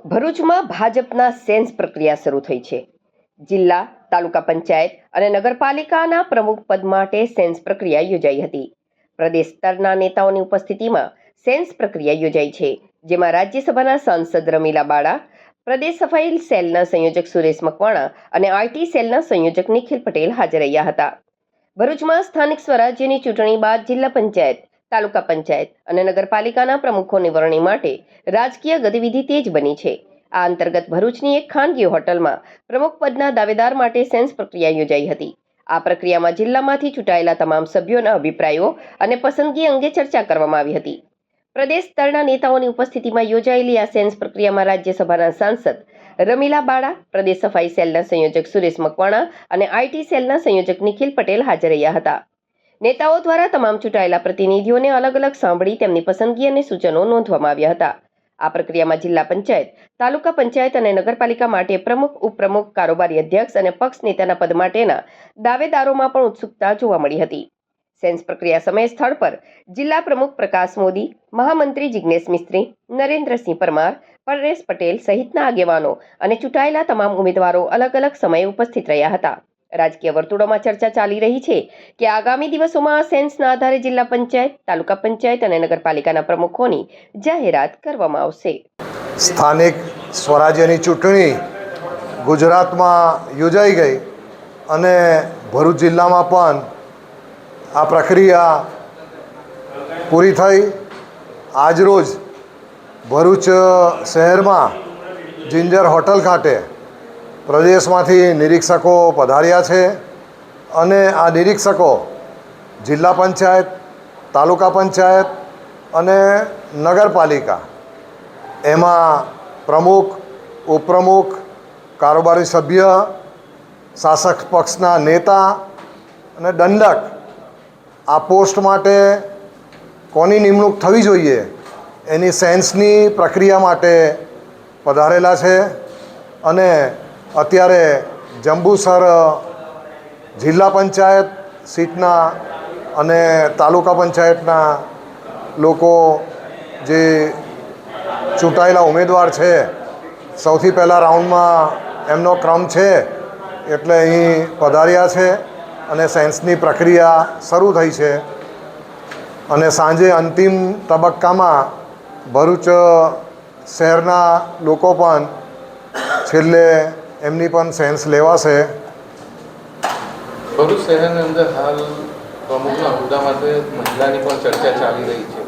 ભરૂચમાં ભાજપના સેન્સ પ્રક્રિયા શરૂ થઈ છે। જિલ્લા, તાલુકા પંચાયત અને નગરપાલિકાના પ્રમુખ પદ માટે સેન્સ પ્રક્રિયા યોજાઈ હતી। પ્રદેશ સ્તરના નેતાઓની ઉપસ્થિતિમાં સેન્સ પ્રક્રિયા યોજાઈ છે, જેમાં રાજ્યસભાના સાંસદ રમીલા બાળા, પ્રદેશ સફાઈ સેલના સંયોજક સુરેશ મકવાણા અને આઈટી સેલના સંયોજક નિખિલ પટેલ હાજર રહ્યા હતા। ભરૂચમાં સ્થાનિક સ્વરાજ્યની ચૂંટણી બાદ જિલ્લા પંચાયત, તાલુકા પંચાયત અને નગરપાલિકાના પ્રમુખોની વરણી માટે રાજકીય ગતિવિધિ તેજ બની છે। આ અંતર્ગત ભરૂચની એક ખાનગી હોટલમાં પ્રમુખ પદના દાવેદાર માટે સેન્સ પ્રક્રિયા યોજાઈ હતી। આ પ્રક્રિયામાં જિલ્લામાંથી ચૂંટાયેલા તમામ સભ્યોના અભિપ્રાયો અને પસંદગી અંગે ચર્ચા કરવામાં આવી હતી। પ્રદેશ સ્તરના નેતાઓની ઉપસ્થિતિમાં યોજાયેલી આ સેન્સ પ્રક્રિયામાં રાજ્યસભાના સાંસદ રમીલા બાળા, પ્રદેશ સફાઈ સેલના સંયોજક સુરેશ મકવાણા અને આઈટી સેલના સંયોજક નિખિલ પટેલ હાજર રહ્યા હતા। નેતાઓ દ્વારા તમામ ચૂંટાયેલા પ્રતિનિધિઓને અલગ અલગ સાંભળી તેમની પસંદગી અને સૂચનો નોંધવામાં આવ્યા હતા। આ પ્રક્રિયામાં જિલ્લા પંચાયત, તાલુકા પંચાયત અને નગરપાલિકા માટે પ્રમુખ, ઉપપ્રમુખ, કારોબારી અધ્યક્ષ અને પક્ષ નેતાના પદ માટેના દાવેદારોમાં પણ ઉત્સુકતા જોવા મળી હતી। સેન્સ પ્રક્રિયા સમયે સ્થળ પર જિલ્લા પ્રમુખ પ્રકાશ મોદી, મહામંત્રી જિગ્નેશ મિસ્ત્રી, નરેન્દ્રસિંહ પરમાર, પરેશ પટેલ સહિતના આગેવાનો અને ચૂંટાયેલા તમામ ઉમેદવારો અલગ અલગ સમયે ઉપસ્થિત રહ્યા હતા। રાજકીય વર્તુળોમાં ચર્ચા ચાલી રહી છે કે આગામી દિવસોમાં આ સેન્સના આધારે જિલ્લા પંચાયત, તાલુકા પંચાયત અને નગરપાલિકાના પ્રમુખોની જાહેરાત કરવામાં આવશે। સ્થાનિક સ્વરાજ્યની ચૂંટણી ગુજરાતમાં યોજાઈ ગઈ અને ભરૂચ જિલ્લામાં પણ આ પ્રક્રિયા પૂરી થઈ। આજરોજ ભરૂચ શહેરમાં જિંજર હોટલ ખાતે પ્રદેશમાંથી નિરીક્ષકો પધાર્યા છે અને આ નિરીક્ષકો જિલ્લા પંચાયત, તાલુકા પંચાયત અને નગરપાલિકા એમાં પ્રમુખ, ઉપપ્રમુખ, કારોબારી સભ્ય, શાસક પક્ષના નેતા અને દંડક આ પોસ્ટ માટે કોની નિમણૂક થવી જોઈએ એની સેન્સની પ્રક્રિયા માટે પધારેલા છે અને અત્યારે જંબુસર જિલ્લા પંચાયત સીટના અને તાલુકા પંચાયતના લોકો જે ચૂંટાયેલા ઉમેદવાર છે, સૌથી પહેલાં રાઉન્ડમાં એમનો ક્રમ છે એટલે અહીં પધાર્યા છે અને સેન્સની પ્રક્રિયા શરૂ થઈ છે અને સાંજે અંતિમ તબક્કામાં ભરૂચ શહેરના લોકો પણ છેલ્લે એમની પણ સેન્સ લેવાશે। ભરૂચ શહેરની અંદર હાલ પ્રમુખના હોદ્દા માટે મહિલાની પણ ચર્ચા ચાલી રહી છે,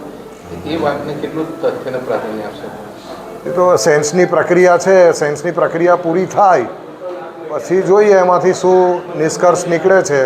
એ વાતને કેટલું તથ્યને પ્રાધાન્ય આપશે? એ તો સેન્સની પ્રક્રિયા છે, સેન્સની પ્રક્રિયા પૂરી થાય પછી જોઈએ એમાંથી શું નિષ્કર્ષ નીકળે છે।